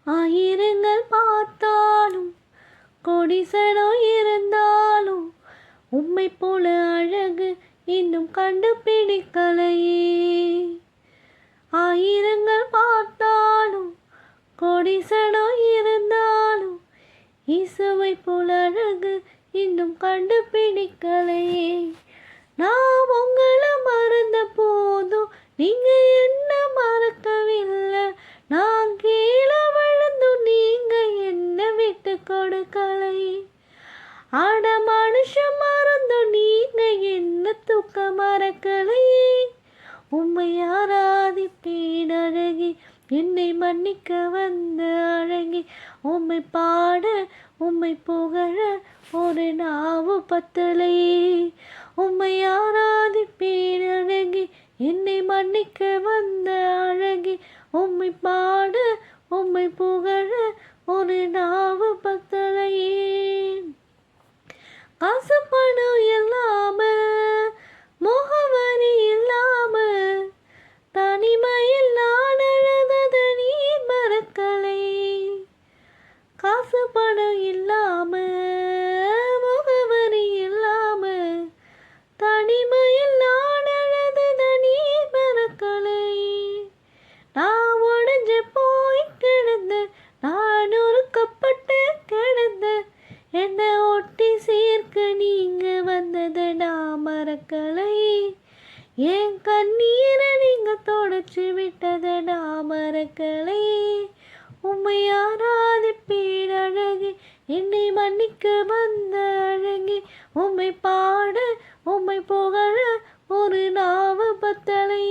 ஆயிரங்கள் பார்த்தாலும் கோடிசனோ இருந்தாலும் உம்மை போல அழகு இன்னும் கண்டுபிடிக்கலையே. ஆயிரங்கள் பார்த்தாலும் கோடிசனோ இருந்தாலும் இயேசுவை போல அழகு இன்னும் கண்டுபிடிக்கலையே. நான் உங்களை மறந்த போதும் நீங்க என்ன மறக்கவில்லை. நான் கீழே விழுந்தும் நீங்க என்ன விட்டு கொடுக்கலை. ஆட மனுஷன் மறந்தும் நீங்க என்ன தூக்க மறக்கலை. உம்மை ஆராதிப்பேன் அழகி, என்னை மன்னிக்க வந்த அழகி. உம்மை பாட உம்மை புகழ ஒரு நாவு பத்தலை. உம்மை ஆராதிப்பேன் அழகி, என்னை மன்னிக்க வந்த அழகி. உம்மை பாட உம்மை புகழ ஒரு நாவு பத்தலையே. காசு பணம் இல்லாம முகவரி இல்லாம தனிமையில் நான் அழுதது நீ மறக்கலை. காசு பணம் இல்லாம முகவரி இல்லாம தனிமையில் நான் அழுதது நீ மறக்கலை. நான் உடைஞ்சு போய் கிடந்த, நான் ஒருக்கப்பட்டு கிடந்த, என்னை ஒட்டி சேர்க்க நீங்க வந்ததை நான் மறக்கலை. என் கண்ணீரை நீங்க தொடச்சு விட்டதை நான் மறக்கலை. உம்மை ஆராதிப்பேன் அழகி, என்னை மன்னிக்க வந்த அழகி. உம்மை பாட உம்மை புகழ ஒரு நாவு பத்தலை.